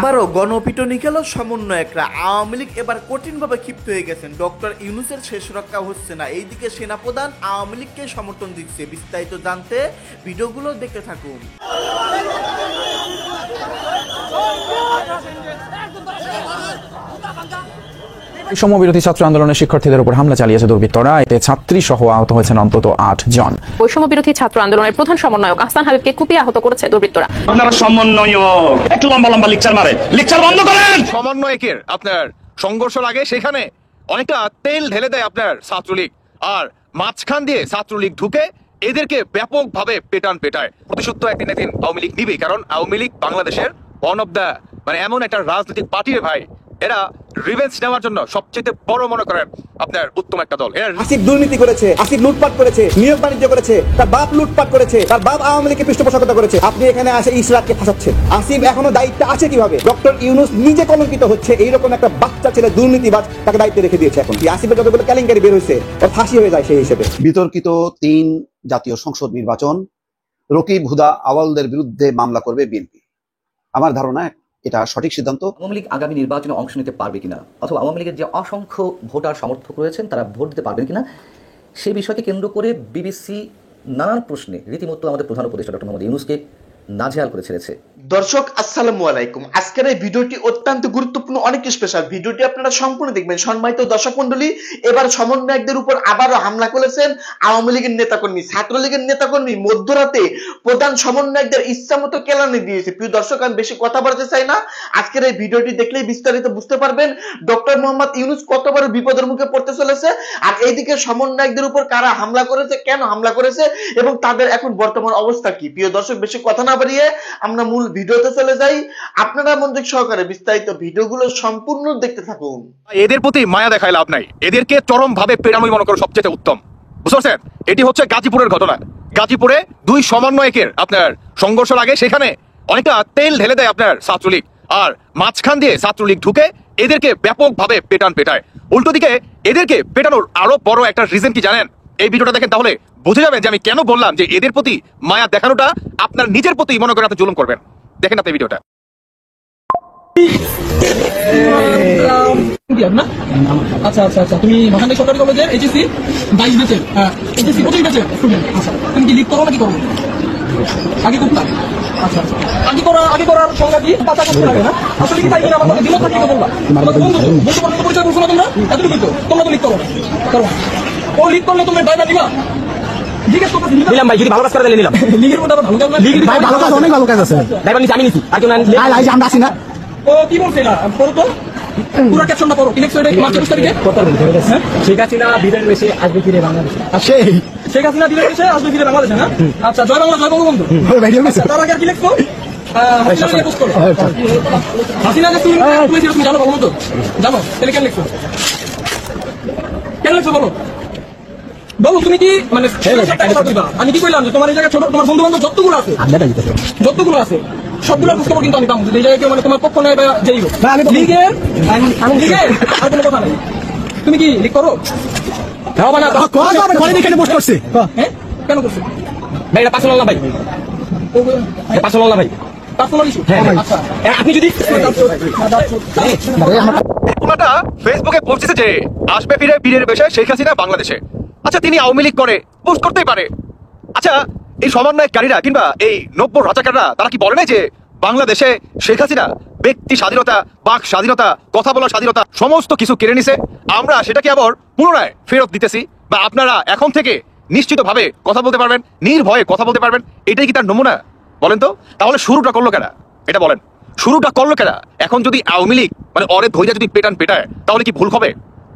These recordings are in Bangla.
আবারও গণপিটুনি খেল সমন্বয়করা। আওয়ামী লীগ এবার কঠিনভাবে ক্ষিপ্ত হয়ে গেছেন। ডক্টর ইউনূসের শেষ রক্ষা হচ্ছে না। এইদিকে সেনাপ্রধান আওয়ামী লীগকে সমর্থন দিচ্ছে। বিস্তারিত জানতে ভিডিওগুলো দেখতে থাকুন। বৈষম্যবিরোধী ছাত্র আন্দোলনের শিক্ষার্থীদের উপর হামলা চালিয়েছে দুর্বৃত্তরা। এতে ছাত্রী সহ আহত হয়েছেন অন্তত 8 জন। বৈষম্যবিরোধী ছাত্র আন্দোলনের প্রধান সমন্বয়ক আহসান হাবিবকে কুপিয়ে আহত করেছে দুর্বৃত্তরা। আপনারা সমন্বয়ক একটু লম্বা লম্বা লেকচার মারে, লেকচার বন্ধ করেন। সমন্বয়কের আপনার সংঘর্ষ লাগে, সেখানে অনেকটা তেল ঢেলে দেয় আপনার ছাত্রলীগ, আর মাঝখান দিয়ে ছাত্রলীগ ঢুকে এদেরকে ব্যাপকভাবে পেটায়। প্রতিশোধ তো একদিন আওয়ামী লীগ নিবে, কারণ আওয়ামী লীগ বাংলাদেশের ওয়ান অফ দ্য এমন একটা রাজনৈতিক পার্টি ভাই, এরা রিভেঞ্জ নেওয়ার জন্য সবচেয়ে বড় মনে করেন আপনার উত্তম একটা দল। আসিফ দুর্নীতি করেছে, আসিফ লুটপাট করেছে, নিয়োগ বাণিজ্য করেছে, তার বাপ লুটপাট করেছে, তার বাপ আওয়ামী লীগকে পৃষ্ঠপোষকতা করেছে। আপনি এখানে আসে ইসরাতকে ফাঁসাচ্ছেন। আসিফ এখনো দায়িত্ব আছে কিভাবে? ডক্টর ইউনূস নিজে কলঙ্কিত হচ্ছে। এইরকম একটা বাচ্চা ছেলে দুর্নীতিবাজ, তাকে দায়িত্বে রেখে দিয়েছে। এখন আসিফের যতগুলো কেলেঙ্কারি বের হয়েছে, তার ফাঁসি হয়ে যায় সেই হিসেবে। বিতর্কিত 3 জাতীয় সংসদ নির্বাচন, রকিব হুদা আওয়ালদের বিরুদ্ধে মামলা করবে বিএনপি। আমার ধারণা এটা সঠিক সিদ্ধান্ত। আওয়ামী লীগ আগামী নির্বাচনে অংশ নিতে পারবে কিনা, অথবা আওয়ামী লীগের যে অসংখ্য ভোটার সমর্থক রয়েছেন তারা ভোট দিতে পারবেন কিনা, সেই বিষয়কে কেন্দ্র করে বিবিসি নানান প্রশ্নে রীতিমতো আমাদের প্রধান উপদেষ্টা ডক্টর মোহাম্মদ ইউনূসকে নাজেহাল করে ছেড়েছে। দর্শক আসসালামু আলাইকুম। আজকের এই ভিডিওটি অত্যন্ত গুরুত্বপূর্ণ, অনেক স্পেশাল। ভিডিওটি আপনারা সম্পূর্ণ দেখবেন। সম্মানিত দর্শক মণ্ডলী, এবার সমন্বয়কদের উপর আবারও হামলা করেছেন আওয়ামী লীগের নেতাকর্মী, ছাত্রলীগের নেতাকর্মী। মধ্যরাতে প্রধান সমন্বয়কদের ইচ্ছা মতো কেলানি দিয়েছে। প্রিয় দর্শক, আমি বেশি কথা বলতে চাই না। আজকের এই ভিডিওটি দেখলেই বিস্তারিত বুঝতে পারবেন ডক্টর মোহাম্মদ ইউনূস কত বড় বিপদের মুখে পড়তে চলেছে, আর এইদিকে সমন্বয়কদের উপর কারা হামলা করেছে, কেন হামলা করেছে এবং তাদের এখন বর্তমান অবস্থা কি। প্রিয় দর্শক, বেশি কথা না বাড়িয়ে আমরা মূল ভিডিওতে চলে যাই। আপনারা মনোযোগ সহকারে বিস্তারিত ভিডিওগুলো সম্পূর্ণ দেখতে থাকুন। এদের প্রতি মায়া দেখায় লাভ নাই, এদেরকে চরম ভাবে পেরানোই মনে করো সবচেয়ে উত্তম। বুঝতে পারছেন? এটি হচ্ছে গাজীপুরের ঘটনা। গাজীপুরে 2 সমন্বয়কের আপনার সংঘর্ষ লাগে, সেখানে অনেকটা তেল ঢেলে দেয় আপনার ছাত্রলীগ, আর মাঝখান দিয়ে ছাত্রলীগ ঢুকে এদেরকে ব্যাপকভাবে পেটায়। উল্টো দিকে এদেরকে পেটানোর আরো বড় একটা রিজন কি জানেন? এই ভিডিওটা দেখেন, তাহলে বুঝে যাবেন যে আমি কেন বললাম যে এদের প্রতি মায়া দেখানোটা আপনার নিজের প্রতি মনে করে আপনি জুলুম করবেন। দেখেন আপনি ভিডিওটা। আচ্ছা আচ্ছা আচ্ছা, তুমি ভাসানী সরকারি কলেজের এইচএসসি 22 ব্যাচের, এইচএসসি 25 ব্যাচের স্টুডেন্ট। আচ্ছা, তুমি কি লিড করো নাকি করো? আগে করতাম। আচ্ছা আচ্ছা, আগে করার সংজ্ঞা কি? পাতা করতে লাগে না আসলে কি? তাই কিনা আমাকে দিল থাকি তো বলবা। তোমাকে বন্ধু বন্ধু পরিচয় করছো না তোমরা? এতটুকু তো তোমরা তো লিড করো। ও লিড করলে তোমরা ড্রাইভার দিবা? নিলাম ভাই, যদি ভালো কাজ করে দিলে নিলাম। লিগের মধ্যে ভালো কাজ না, ভাই ভালো কাজ, অনেক ভালো কাজ আছে। ড্রাইভার নিছি, আমি নিছি, আর কেউ না। আমরা আসি না। ও কি বলছে না? পড়ো তো পুরো ক্যাপশনটা পড়ো। ইলেকশন মার্চ 24 তারিখে শেখ হাসিনা বিদায় এসে আসবে ফিরে বাংলাদেশে। শেখ হাসিনা বিদায় এসে আসবে ফিরে বাংলাদেশে না? আচ্ছা, জয় বাংলা, জয় বঙ্গবন্ধু। তার আগে আর কি লিখছো? হাসিনা যে তুমি জানো বঙ্গবন্ধু জানো, তাহলে কেন লিখছো? কেন লিখছো বলো বলো? তুমি কি মানে আমি কি কইলাম যে তোমার এই জায়গায় ছোট তোমার বন্ধু বান্ধব যতগুলো আছে সবগুলোর খোঁজ খবর কিন্তু আমি পাবো। এই জায়গায় কেউ মানে তোমার পক্ষ নেয় বা যেই হোক, লিগের আর কোনো কথা নেই। তুমি কি লিগ করো? কেন করছো ভাই? এটা পার্সোনাল না ভাই, পার্সোনাল না ভাই, পার্সোনাল ইস্যু। আচ্ছা, আপনি যদি ওনাটা ফেসবুকে বলছে যে আসবে ফিরে বীরের বেশে শেখ হাসিনা বাংলাদেশে। আচ্ছা, তিনি আওয়ামী লীগ করে পোস্ট করতেই পারে। আচ্ছা, এই সমন্বয়কারীরা কিংবা এই 90 রাজাকাররা তারা কি বলে না যে বাংলাদেশে শেখ হাসিনা ব্যক্তি স্বাধীনতা, বাক স্বাধীনতা, কথা বলার স্বাধীনতা সমস্ত কিছু কেড়ে নিছে, আমরা সেটাকে আবার পুনরায় ফেরত দিতেছি, বা আপনারা এখন থেকে নিশ্চিতভাবে কথা বলতে পারবেন, নির্ভয়ে কথা বলতে পারবেন। এটাই কি তার নমুনা? বলেন তো। তাহলে শুরুটা করলো কেনা? এটা বলেন, শুরুটা করলো কেনা? এখন যদি আওয়ামী লীগ মানে অরে ধৈর্য যদি পেটায় তাহলে কি ভুল হবে?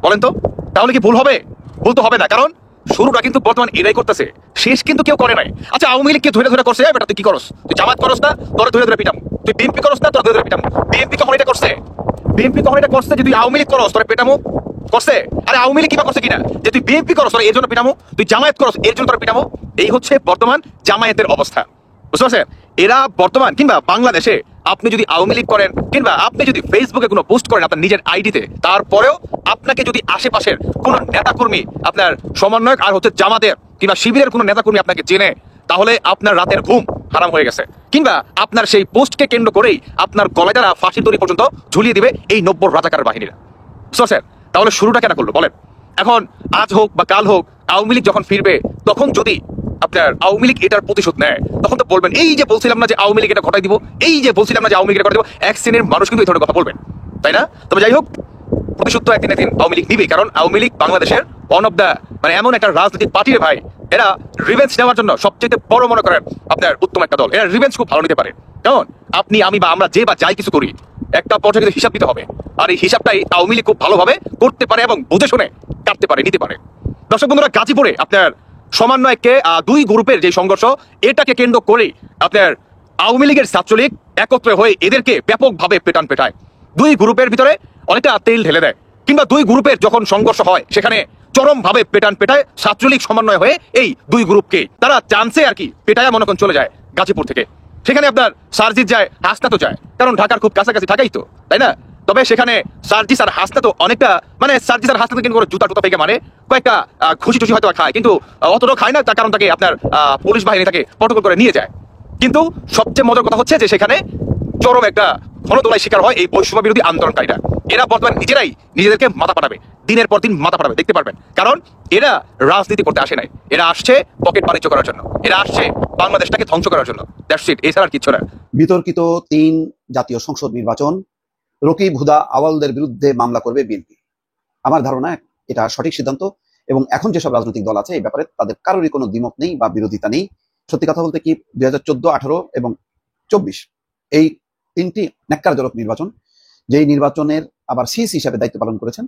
বলেন তো, তাহলে কি ভুল হবে? ভুল তো হবে না, কারণ শুরুটা কিন্তু বর্তমান এরাই করতেছে, শেষ কিন্তু কেউ করে নাই। আচ্ছা, আওয়ামী লীগকে ধরে করছে, বেটা তুই কি করস? তুই জামাত করস না, তোরা ধরে পিটাম। তুই বিএনপি করস না, তোরা ধরে পিটাম। বিএনপি কখন এটা করছে? বিএনপি কখন এটা করছে যে তুই আওয়ামী লীগ করস তোরা পেটামো করছে? আরে আওয়ামী লীগ কিবা করছে কিনা যে তুই বিএনপি করস তোরা এর জন্য পিটামো, তুই জামায়াত করস এর জন্য তোরা পিটামো? এই হচ্ছে বর্তমান জামায়াতের অবস্থা। বুঝতে পারছেন? এরা বর্তমান কিংবা বাংলাদেশে আপনি যদি আওয়ামী লীগ করেন কিংবা আপনি যদি ফেসবুকে কোনো পোস্ট করেন আপনার নিজের আইডিতে, তারপরেও আপনাকে যদি আশেপাশের কোন নেতাকর্মী, আপনার সমন্বয়ক আর হচ্ছে জামাতের কিংবা শিবিরের কোন নেতাকর্মী আপনাকে চেনে, তাহলে আপনার রাতের ঘুম হারাম হয়ে গেছে, কিংবা আপনার সেই পোস্টকে কেন্দ্র করেই আপনার গলায় তারা ফাঁসির দড়ি পর্যন্ত ঝুলিয়ে দিবে এই 90 রাজাকার বাহিনীরা। সো স্যার, তাহলে শুরুটা কেন করলো বলেন? এখন আজ হোক বা কাল হোক আওয়ামী লীগ যখন ফিরবে, তখন যদি আপনার আওয়ামী লীগ এটার প্রতিশোধ নেয়, তখন তো বলবেন এই যে বলছিলাম না যে আওয়ামী লীগ এটা ঘটাই দিব, এই যে বলছিলাম না যে আওয়ামী লীগ এটা ঘটাই দিব। এক শ্রেণীর মানুষ কিন্তু এই ধরনের কথা বলবেন, তাই না? তবে যাই হোক, প্রতিশোধ তো একদিন আওয়ামী লীগ নিবে, কারণ আওয়ামী লীগ বাংলাদেশের ওয়ান অফ দ্য এমন একটা রাজনৈতিক পার্টির ভাই, এরা রিভেঞ্জ নেওয়ার জন্য সবচেয়ে বড় মনে করেন আপনার উত্তম একটা দল। এরা রিভেঞ্জ খুব ভালো নিতে পারে, কারণ আপনি আমি বা আমরা যে বা যাই কিছু করি একটা পর্যায়ে কিন্তু হিসাব দিতে হবে, আর এই হিসাবটাই আওয়ামী লীগ খুব ভালোভাবে করতে পারে এবং বুঝে শুনে কাটতে পারে, নিতে পারে। দর্শক বন্ধুরা, গাজীপুরে আপনার সমন্বয়কে দুই গ্রুপের যে সংঘর্ষ, এটাকে কেন্দ্র করে আপনার আওয়ামী লীগের ছাত্রলীগ একত্রে হয়ে এদেরকে ব্যাপকভাবে পেটায়। দুই গ্রুপের ভিতরে অনেকটা তেল ঢেলে দেয়, কিংবা দুই গ্রুপের যখন সংঘর্ষ হয় সেখানে চরমভাবে পেটায় ছাত্রলীগ সমন্বয় হয়ে এই দুই গ্রুপকে তারা চান্সে আর কি পেটায়া মনে চলে যায় গাজীপুর থেকে। সেখানে আপনার সার্জিস যায়, হাসনাত যায়, কারণ ঢাকার খুব কাছাকাছি ঢাকাই তো, তাই না? তবে সেখানে সার্জিস আর হাসনাত অনেকটা সার্জিস আর হাসনাত কিন্তু জুতা পেকে মারে, কয়েকটা খুশি টুসি হয়তো খায়, কিন্তু অতটাও খায় না, তার কারণ তাকে আপনার পুলিশ বাহিনী তাকে প্রটোকল করে নিয়ে যায়। কিন্তু সবচেয়ে মজার কথা হচ্ছে যে সেখানে চরম একটা ঘনদোলায় শিকার হয় এই বৈষম্য বিরোধী আন্দোলনকারীরা। এরা বর্তমান নিজেরাই নিজেদেরকে মাথা পাঠাবে, দিনের পর দিন মাথা পাঠাবে, দেখতে পারবেন। কারণ এরা রাজনীতি করতে আসে নাই, এরা আসছে পকেট বাণিজ্য করার জন্য, এরা আসছে বাংলাদেশটাকে ধ্বংস করার জন্য। দ্যাটস ইট, এছাড়া আর কিছু না। বিতর্কিত 3 জাতীয় সংসদ নির্বাচন, রকিব হুদা আওয়ালদের বিরুদ্ধে মামলা করবে বিএনপি। আমার ধারণা এটা সঠিক সিদ্ধান্ত, এবং এখন যেসব রাজনৈতিক দল আছে এই ব্যাপারে তাদের কারোরই কোনো দ্বিমত নেই বা বিরোধিতা নেই। সত্যি কথা বলতে কি, 2014, 18 এবং 24 এই 3টি ন্যাক্কারজনক নির্বাচন, যেই নির্বাচনের আবার সিএসি হিসাবে দায়িত্ব পালন করেছেন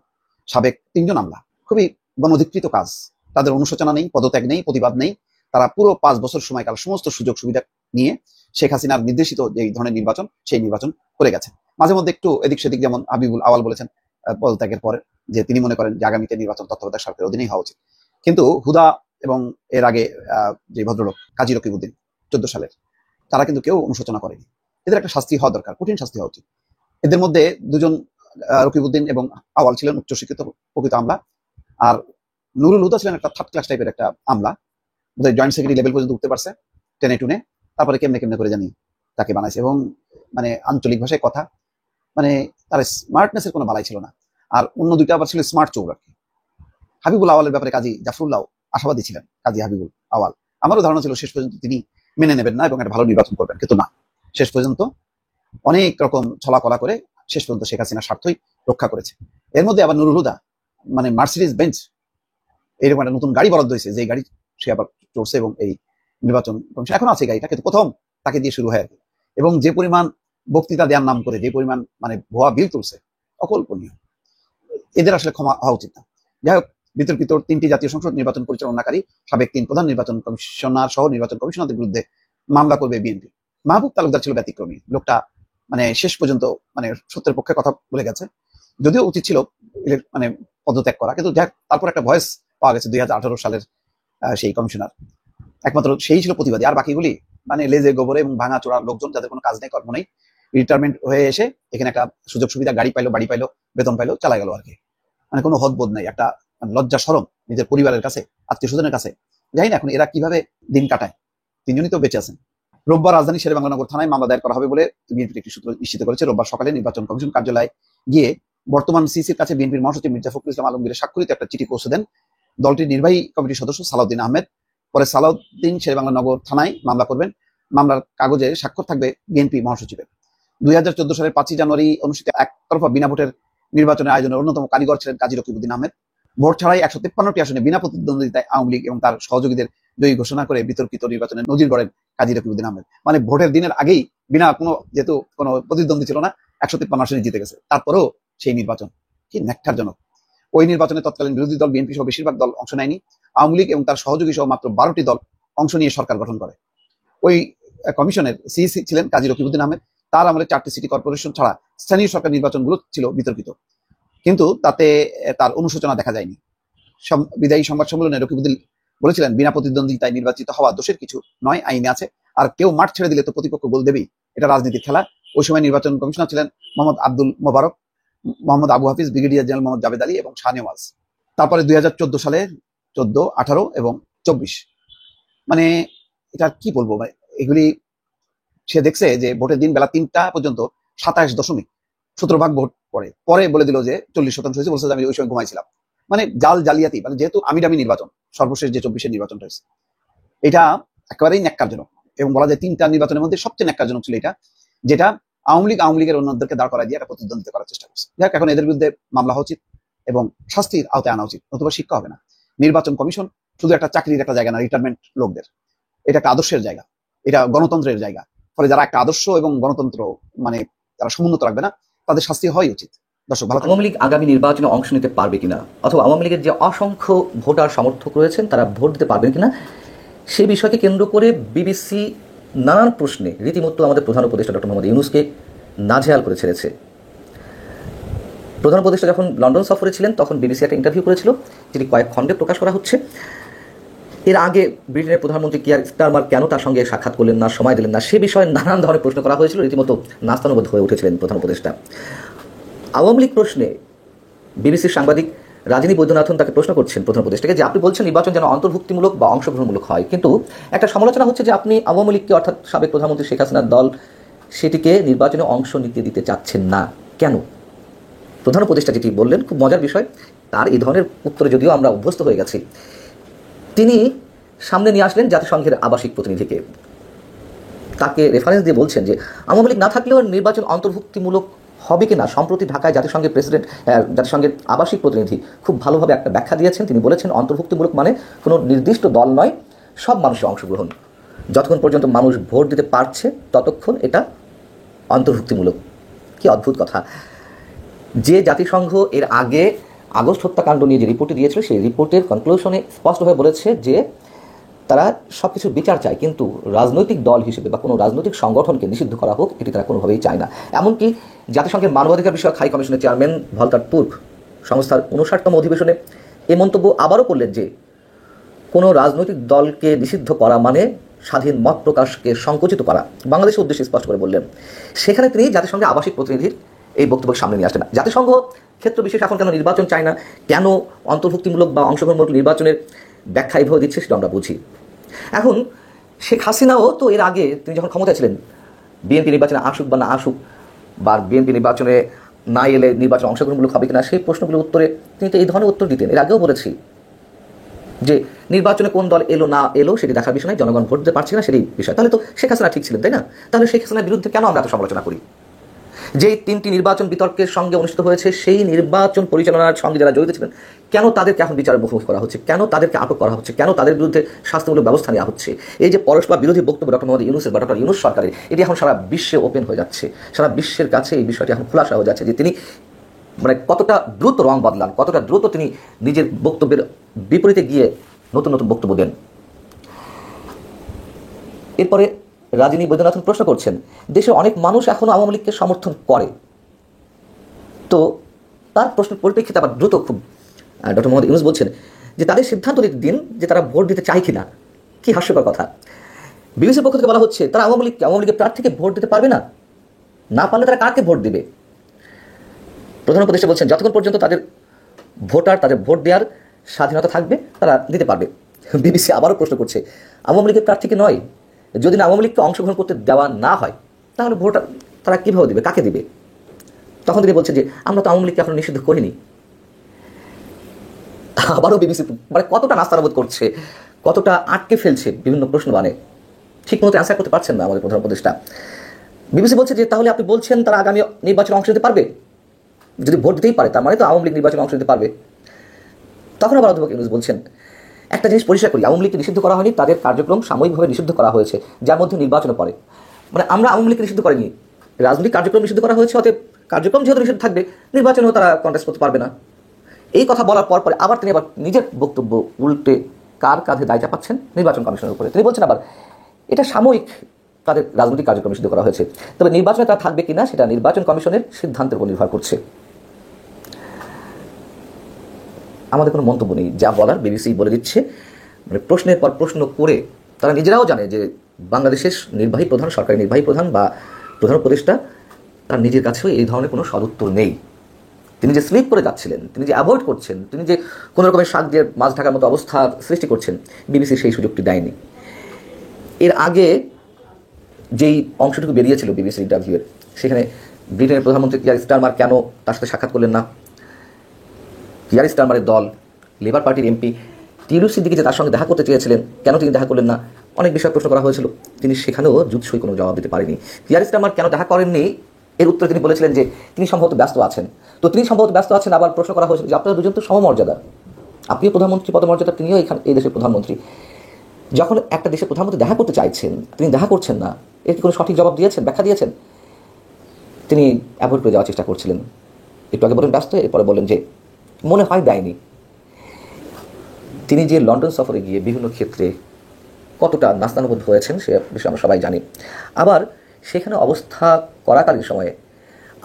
সাবেক 3 জন আমলা। খুবই গণধিকৃত কাজ, তাদের অনুশোচনা নেই, পদত্যাগ নেই, প্রতিবাদ নেই। তারা পুরো 5 বছর সময়কাল সমস্ত সুযোগ সুবিধা নিয়ে শেখ হাসিনার নির্দেশিত যে ধরনের নির্বাচন, সেই নির্বাচন করে গেছেন। মাঝে মধ্যে একটু এদিক সেদিক, যেমন হাবিবুল আওয়াল বলেছেন পদত্যাগের পরে যে তিনি মনে করেন যে আগামীতে নির্বাচন তত্ত্বাবধায়ক সরকারের অধীনেই হওয়া উচিত। কিন্তু হুদা এবং এর আগে যে ভদ্রলোক কাজী রকিবউদ্দিন 14 সালের, তারা কিন্তু কেউ অনুশোচনা করেনি। এদের একটা শাস্তি হওয়া দরকার, কঠিন শাস্তি হওয়া উচিত। এদের মধ্যে 2 জন রকিবউদ্দিন এবং আওয়াল ছিলেন উচ্চশিক্ষিত প্রকৃত আমলা, আর নুরুল হুদা ছিলেন একটা 3rd ক্লাস টাইপের একটা আমলা, বোধহয় জয়েন্ট সেক্রেটারি লেভেল পর্যন্ত উঠতে পারছে টেনে টুনে, তারপরে কেমনে করে জানি তাকে বানাইছে। এবং আঞ্চলিক ভাষায় কথা, তার স্মার্টনেসের কোনো বালাই ছিল না। আর অন্য 2টা আবার ছিল স্মার্ট চোর আর কি। হাবিবুল আওয়ালের ব্যাপারে কাজী জাফরুল্লাহ আশাবাদী ছিলেন। কাজী হাবিবুল আওয়াল, আমারও ধারণা ছিল শেষ পর্যন্ত তিনি মেনে নেবেন না এবং একটা ভালো নির্বাচন করবেন, কিন্তু না, শেষ পর্যন্ত অনেক রকম ছলাকলা করে শেষ পর্যন্ত শেখ হাসিনার স্বার্থই রক্ষা করেছে। এর মধ্যে আবার নুরুল হুদা মার্সিডিজ বেঞ্চ এরকম একটা নতুন গাড়ি বরাদ্দ হয়েছে, যে গাড়ি সে আবার চড়ছে, এবং এই নির্বাচন এখন আছে গাড়িটা, কিন্তু প্রথম তাকে দিয়ে শুরু হয়। এবং যে পরিমাণ বক্তৃতা দেওয়ার নাম করে যে পরিমাণ ভুয়া বিল তুলছে, অকল্পনীয়। এদের আসলে ক্ষমা হওয়া উচিত না। যাই হোক, বিতর্কিত 3টি জাতীয় সংসদ নির্বাচন পরিচালনাকারী সাবেক 3 প্রধান নির্বাচন কমিশনার সহ নির্বাচন কমিশনারদের বিরুদ্ধে মামলা করবে বিএনপি। মাহবুব তালুকদার ছিল ব্যতিক্রমী, লোকটা শেষ পর্যন্ত সত্যের পক্ষে কথা বলে গেছে, যদিও উচিত ছিল পদত্যাগ করা, কিন্তু তারপর একটা ভয়েস পাওয়া গেছে 2018 সালের সেই কমিশনার, একমাত্র সেই ছিল প্রতিবাদী। আর বাকিগুলি লেজে গোবরে এবং ভাঙা চোরা লোকজন, যাদের কোনো কাজ নেই, কর্ম নেই, রিটায়ারমেন্ট হয়ে এসে এখানে একটা সুযোগ সুবিধা, গাড়ি পাইলো, বাড়ি পাইলো, বেতন পাইলো, চালা গেল আর কি। কোনো হদবোধ নাই, একটা লজ্জা শরম নিজের পরিবারের কাছে, আত্মীয় স্বজনের কাছে। জানি না এখন এরা কিভাবে দিন কাটায়। 3 জনই তো বেঁচে আছেন। রোববার রাজধানী শেরেবাংলা থানায় মামলা দায়ের করা হবে বলে বিএনপির একটি সূত্র নিশ্চিত করেছে। রোববার সকালে নির্বাচন কমিশন কার্যালয়ে গিয়ে বর্তমান সিসির কাছে বিএনপির মহাসচিব মির্জা ফখরুল ইসলাম আলমগীরের স্বাক্ষরিত একটা চিঠি পৌঁছে দেন দলটির নির্বাহী কমিটির সদস্য সালাউদ্দিন আহমেদ। পরে সালাউদ্দিন শেরেবাংলা নগর থানায় মামলা করবেন। মামলার কাগজে স্বাক্ষর থাকবে বিএনপি মহাসচিবের। 2014 সালের 5 জানুয়ারি অনুষ্ঠিত একতরফা বিনা ভোটের নির্বাচনের আয়োজনের অন্যতম কারিগর ছিলেন কাজী রকিবউদ্দিন আহমেদ। ভোট ছাড়াই 153টি আসনে বিনা প্রতিদ্বন্দ্বিতায় আওয়ামী লীগ এবং তার সহযোগীদের জয়ী ঘোষণা করে বিতর্কিত নির্বাচনে নজির গড়েন কাজী রকিবউদ্দিন আহমেদ। ভোটের দিনের আগেই বিনা যেহেতু কোনো প্রতিদ্বন্দ্বী ছিল না, 153 আসনে জিতে গেছে। তারপরেও সেই নির্বাচন কি ন্যাক্কারজনক। ওই নির্বাচনে তৎকালীন বিরোধী দল বিএনপি সহ বেশিরভাগ দল অংশ নেয়নি। আওয়ামী লীগ এবং তার সহযোগী সহ মাত্র 12টি দল অংশ নিয়ে সরকার গঠন করে। ওই কমিশনের সিইসি ছিলেন কাজী রকিবউদ্দিন আহমেদ। তার আমলে 4টি সিটি কর্পোরেশন ছাড়া স্থানীয় সরকার নির্বাচনগুলো ছিল বিতর্কিত, কিন্তু তাতে তার অনুশোচনা দেখা যায়নি। বিদায়ী সংবাদ সম্মেলনে রকিবউদ্দিন বলেছিলেন, বিনা প্রতিদ্বন্দ্বিতায় নির্বাচিত হওয়া দোষের কিছু নয়, আইনে আছে। আর কেউ মাঠ ছেড়ে দিলে তো প্রতিপক্ষ গোল দেবেই, এটা রাজনীতির খেলা। ওই সময় নির্বাচন কমিশনার ছিলেন মোহাম্মদ আব্দুল মোবারক, মোহাম্মদ আবু হাফিজ, ব্রিগেডিয়ার জেনারেল মোহাম্মদ জাভেদ আলী এবং শাহনেওয়াজ। তারপরে 2014 সালে 14, 18 এবং 24 এটা কি বলবো, এগুলি সে দেখছে যে ভোটের দিন বেলা 3টা পর্যন্ত 27.17% ভোট পরে বলে দিল যে 40% হয়েছে, বলছে যে আমি ওই সময় ঘুমাইছিলাম। মানে জালিয়াতি, মানে যেহেতু আমিডামি নির্বাচন, সর্বশেষ যে 24-এর নির্বাচনটা হয়েছে, এটা একেবারেই ন্যাক্কারজনক। এবং বলা যায় 3টা নির্বাচনের মধ্যে সবচেয়ে ন্যাক্কারজনক ছিল এটা, যেটা আওয়ামী লীগের অন্যদেরকে দাঁড় করা দিয়ে একটা প্রতিদ্বন্দ্বিতা করার চেষ্টা করছে। যাক, এখন এদের বিরুদ্ধে মামলা হওয়া উচিত এবং শাস্তির আওতায় আনা উচিত, নতুবা শিক্ষা হবে না। নির্বাচন কমিশন শুধু একটা চাকরির একটা জায়গা না, রিটায়ারমেন্ট লোকদের, এটা একটা আদর্শের জায়গা, এটা গণতন্ত্রের জায়গা। ফলে যারা একটা আদর্শ এবং গণতন্ত্র মানে তারা সমুন্নত রাখবে না, তাদের শাস্তি হওয়াই উচিত। দর্শক ভালো থাকবেন। আওয়ামী লীগ আগামী নির্বাচনে অংশ নিতে পারবে কিনা, অথবা আওয়ামী লীগের যে অসংখ্য ভোটার সমর্থক রয়েছেন তারা ভোট দিতে পারবেন কিনা, সেই বিষয়কে কেন্দ্র করে বিবিসি নানান প্রশ্নে রীতিমতো আমাদের প্রধান উপদেষ্টা ডক্টর মোহাম্মদ ইউনূসকে নাজেহাল করে ছেড়েছে। প্রধান উপদেষ্টা যখন লন্ডন সফরে ছিলেন তখন বিবিসি একটা ইন্টারভিউ করেছিল, যেটি কয়েক খণ্ডে প্রকাশ করা হচ্ছে। এর আগে ব্রিটেনের প্রধানমন্ত্রী কিয়ার স্টারমার কেন তার সঙ্গে সাক্ষাৎ করলেন না, সময় দিলেন না, সে বিষয়ে নানান ধরনের প্রশ্ন করা হয়েছিল। রীতিমতো নাস্তানুবোধ হয়ে উঠেছিলেন প্রধান উপদেষ্টা। আওয়ামী লীগ প্রশ্নে বিবিসির সাংবাদিক রাজিনী বৈদ্যনাথন তাকে প্রশ্ন করছেন প্রধান উপদেষ্টাকে, যে আপনি বলছেন নির্বাচন যেন অন্তর্ভুক্তিমূলক বা অংশগ্রহণমূলক হয়, কিন্তু একটা সমালোচনা হচ্ছে যে আপনি আওয়ামী লীগকে, অর্থাৎ সাবেক প্রধানমন্ত্রী শেখ হাসিনার দল, সেটিকে নির্বাচনে অংশ নিতে দিতে চাচ্ছেন না কেন? প্রধান উপদেষ্টা যেটি বললেন, খুব মজার বিষয়, তার এই ধরনের উত্তরে যদিও আমরা অভ্যস্ত হয়ে গেছি। তিনি সামনে নিয়ে আসলেন জাতিসংঘের আবাসিক প্রতিনিধিকে, তাকে রেফারেন্স দিয়ে বলছেন যে আওয়ামী লীগ না থাকলেও নির্বাচন অন্তর্ভুক্তিমূলক হবে কিনা। সম্প্রতি ঢাকায় জাতিসংঘের জাতিসংঘের আবাসিক প্রতিনিধি খুব ভালোভাবে একটা ব্যাখ্যা দিয়েছেন। তিনি বলেছেন অন্তর্ভুক্তিমূলক মানে কোনো নির্দিষ্ট দল নয়, সব মানুষের অংশগ্রহণ। যতক্ষণ পর্যন্ত মানুষ ভোট দিতে পারছে ততক্ষণ এটা অন্তর্ভুক্তিমূলক। কি অদ্ভুত কথা! যে জাতিসংঘ এর আগে আগস্ট হত্যাকাণ্ড নিয়ে যে রিপোর্টটি দিয়েছিল, সেই রিপোর্টের কনক্লুশনে স্পষ্টভাবে বলেছে যে তারা সব কিছুর বিচার চায়, কিন্তু রাজনৈতিক দল হিসেবে বা কোনো রাজনৈতিক সংগঠনকে নিষিদ্ধ করা হোক এটি তারা কোনোভাবেই চায় না। এমনকি জাতিসংঘের মানবাধিকার বিষয়ক হাই কমিশনের চেয়ারম্যান ভলটার তুর্ক সংস্থার 59তম অধিবেশনে এই মন্তব্য আবারও করলেন যে কোনো রাজনৈতিক দলকে নিষিদ্ধ করা মানে স্বাধীন মত প্রকাশকে সংকুচিত করা। বাংলাদেশের উদ্দেশ্যে স্পষ্ট করে বললেন। সেখানে তিনি জাতিসংঘের আবাসিক প্রতিনিধির এই বক্তব্য সামনে নিয়ে আসলেন। জাতিসংঘ ক্ষেত্র বিশেষ এখন কেন নির্বাচন চায় না, কেন অন্তর্ভুক্তিমূলক বা অংশগ্রহণমূলক নির্বাচনের ব্যাখ্যা এইভাবে দিচ্ছে, সেটা আমরা বুঝি। এখন শেখ হাসিনাও তো এর আগে তিনি যখন ক্ষমতায় ছিলেন, বিএনপি নির্বাচনে আসুক বা না আসুক, বা বিএনপি নির্বাচনে না এলে নির্বাচন অংশগ্রহণমূলক হবে কিনা, সেই প্রশ্নগুলোর উত্তরে তিনি তো এই ধরনের উত্তর দিতেন। এর আগেও বলেছি যে নির্বাচনে কোন দল এলো না এলো সেটি দেখার বিষয় নয়, জনগণ ভোট দিতে পারছে না সেটি বিষয়। তাহলে তো শেখ হাসিনা ঠিক ছিলেন, তাই না? তাহলে শেখ হাসিনার বিরুদ্ধে কেন আমরা এত সমালোচনা করি? যেই 3টি নির্বাচন বিতর্কের সঙ্গে অনুষ্ঠিত হয়েছে, সেই নির্বাচন পরিচালনার সঙ্গে যারা জড়িত ছিলেন, কেন তাদেরকে এখন বিচারের মুখোমুখি করা হচ্ছে, কেন তাদেরকে আটক করা হচ্ছে, কেন তাদের বিরুদ্ধে শাস্তিমূলক ব্যবস্থা নেওয়া হচ্ছে? এই যে পরস্পর বিরোধী বক্তব্য ডক্টর মোহাম্মদ ইউনূসের বা ডক্টর ইউনূস সরকারের, এটি এখন সারা বিশ্বে ওপেন হয়ে যাচ্ছে। সারা বিশ্বের কাছে এই বিষয়টি এখন খোলাসা হয়ে যাচ্ছে যে তিনি মানে কতটা দ্রুত রং বদলান, কতটা দ্রুত তিনি নিজের বক্তব্যের বিপরীতে গিয়ে নতুন নতুন বক্তব্য দেন। এরপরে রাজিনী বৈদ্যনাথন প্রশ্ন করছেন, দেশে অনেক মানুষ এখনো আওয়ামী লীগকে সমর্থন করে, তো তার প্রশ্নের পরিপ্রেক্ষিতে আবার দ্রুত খুব ডক্টর মোহাম্মদ ইউনূস বলছেন যে তাদের সিদ্ধান্ত দিন যে তারা ভোট দিতে চায় কিনা। কি হাস্যকর কথা! বিবিসির পক্ষ থেকে বলা হচ্ছে তারা আওয়ামী লীগের প্রার্থীকে ভোট দিতে পারবে না, না পারলে তারা কাকে ভোট দিবে? প্রধান উপদেষ্টা বলছেন যতক্ষণ পর্যন্ত তাদের ভোটার তাদের ভোট দেওয়ার স্বাধীনতা থাকবে তারা দিতে পারবে। বিবিসি আবারও প্রশ্ন করছে আওয়ামী লীগের প্রার্থীকে নয়, যদি না আওয়ামী লীগকে অংশগ্রহণ করতে দেওয়া না হয় তাহলে ভোট তারা কীভাবে দিবে, কাকে দিবে? তখন তিনি বলছেন যে আমরা তো আওয়ামী লীগকে এখন নিষিদ্ধ করিনি। আবারও বিবিসি মানে কতটা নাস্তানাবোধ করছে, কতটা আটকে ফেলছে বিভিন্ন প্রশ্ন, মানে ঠিক মতো অ্যান্সার করতে পারছেন না আমাদের প্রধান উপদেষ্টা। বিবিসি বলছে যে তাহলে আপনি বলছেন তারা আগামী নির্বাচনে অংশ নিতে পারবে, যদি ভোট দিতেই পারে তার মানে তো আওয়ামী লীগ নির্বাচনে অংশ নিতে পারবে। তখন আবার অধ্যাপক ইউনূস বলছেন একটা জিনিস পরিষ্কার করি, আওয়ামী লীগকে নিষিদ্ধ করা হয়নি, তাদের কার্যক্রম সাময়িকভাবে নিষিদ্ধ করা হয়েছে, যার মধ্যে নির্বাচনও পড়ে। মানে আমরা আওয়ামী লীগকে নিষিদ্ধ করিনি, রাজনৈতিক কার্যক্রম নিষিদ্ধ করা হয়েছে, অতএব কার্যক্রম যেহেতু নিষিদ্ধ থাকবে নির্বাচনেও তারা কন্টেস্ট করতে পারবে না। এই কথা বলার পর পরে আবার তিনি আবার নিজের বক্তব্য উল্টে কার কাঁধে দায় চাপাচ্ছেন? নির্বাচন কমিশনের উপরে। তিনি বলছেন আবার এটা সাময়িক তাদের রাজনৈতিক কার্যক্রম নিষিদ্ধ করা হয়েছে, তবে নির্বাচনে তারা থাকবে কিনা সেটা নির্বাচন কমিশনের সিদ্ধান্তের উপর নির্ভর করছে। আমাদের কোনো মন্তব্য নেই, যা বলার বিবিসি বলে দিচ্ছে। মানে প্রশ্নের পর প্রশ্ন করে তারা নিজেরাও জানে যে বাংলাদেশের নির্বাহী প্রধান, সরকারি নির্বাহী প্রধান বা প্রধান উপদেষ্টা, তার নিজের কাছেও এই ধরনের কোনো সদুত্তর নেই। তিনি যে স্লিপ করে যাচ্ছিলেন, তিনি যে অ্যাভয়েড করছেন, তিনি যে কোনো রকমের শাক দিয়ে মাছ ঢাকার মতো অবস্থা সৃষ্টি করছেন, বিবিসি সেই সুযোগটি দেয়নি। এর আগে যেই অংশটুকু বেরিয়েছিল বিবিসি ইন্টারভিউয়ের, সেখানে ব্রিটেনের প্রধানমন্ত্রী কিয়ার স্টারমার কেন তার সাথে সাক্ষাৎ করলেন না, কিয়ার স্টারমারের দল, লেবার পার্টির এমপি টিউলু সিদ্দিকী যে তার সঙ্গে দেখা করতে চেয়েছিলেন, কেন তিনি দেখা করলেন না, অনেক বিষয় প্রশ্ন করা হয়েছিল। তিনি সেখানেও জুৎসই কোনো জবাব দিতে পারেনি। কিয়ার স্টারমার কেন দেখা করেননি এর উত্তরে তিনি বলেছিলেন যে তিনি সম্ভবত ব্যস্ত আছেন। তো তিনি সম্ভবত ব্যস্ত আছেন, আবার প্রশ্ন করা হয়েছিল যে আপনারা দুজন তো সমমর্যাদা, আপনিও প্রধানমন্ত্রী পদমর্যাদা, তিনিও এই দেশের প্রধানমন্ত্রী। যখন একটা দেশের প্রধানমন্ত্রী দেখা করতে চাইছেন, তিনি দেখা করছেন না, এর কি কোনো সঠিক জবাব দিয়েছেন, ব্যাখ্যা দিয়েছেন? তিনি অ্যাভয়েড করে যাওয়ার চেষ্টা করছিলেন। একটু আগে বলেন ব্যস্ত, এরপরে বলেন যে মনে হয় দেয়নি। তিনি যে লন্ডন সফরে গিয়ে বিভিন্ন ক্ষেত্রে কতটা নাস্তানুবোধ হয়েছেন সে বিষয়ে আমরা সবাই জানি। আবার সেখানে অবস্থা করাকালীন সময়ে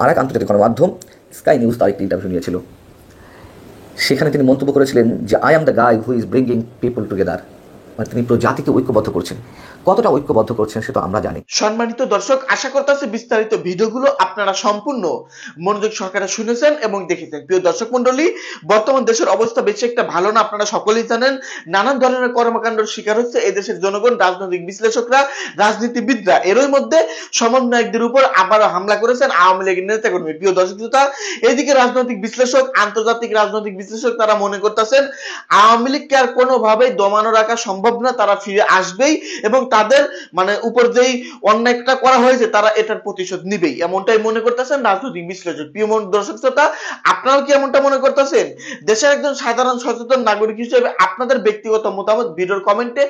আর এক আন্তর্জাতিক গণমাধ্যম স্কাই নিউজ তার একটি ইন্টারভিউ নিয়েছিল। সেখানে তিনি মন্তব্য করেছিলেন যে I am the guy who is bringing people together, মানে তিনি পুরো জাতিকে ঐক্যবদ্ধ করছেন। কতটা ঐক্যবদ্ধ করছেন সেটা আমরা জানি। সম্মানিত দর্শক, আশা করতেছি বিস্তারিত ভিডিওগুলো আপনারা সম্পূর্ণ মনোযোগ সহকারে শুনেছেন এবং দেখেছেন। প্রিয় দর্শক মন্ডলী, বর্তমান দেশের অবস্থা বেশি একটা ভালো না, আপনারা সকলেই জানেন। নানান ধরনের কর্মকাণ্ডের শিকার হচ্ছে এই দেশের জনগণ, রাজনৈতিক বিশ্লেষকরা, রাজনীতিবিদরা। এরই মধ্যে সমন্বয়কদের উপর আবারও হামলা করেছেন আওয়ামী লীগের নেতাকর্মী। প্রিয় দর্শক শ্রোতা, এদিকে রাজনৈতিক বিশ্লেষক, আন্তর্জাতিক রাজনৈতিক বিশ্লেষক তারা মনে করতেছেন আওয়ামী লীগকে আর কোনোভাবেই দমানো রাখা সম্ভব না, তারা ফিরে আসবেই এবং তাদের মানে উপর যেই অন্যায়টা করা হয়েছে তারা এটার প্রতিশোধ নিবেই, এমনটাই মনে করতেছেন রাজনৈতিক বিশ্লেষক। প্রিয় দর্শক শ্রোতা, আপনারা কি এমনটা মনে করতেছেন? দেশের একজন সাধারণ সচেতন নাগরিক হিসেবে আপনাদের ব্যক্তিগত মতামত ভিডিওর কমেন্টে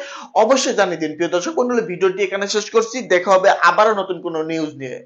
অবশ্যই জানিয়ে দিন। প্রিয় দর্শক মণ্ডলী, ভিডিওটি এখানে শেষ করছি, দেখা হবে আবারও নতুন কোনো নিউজ নিয়ে।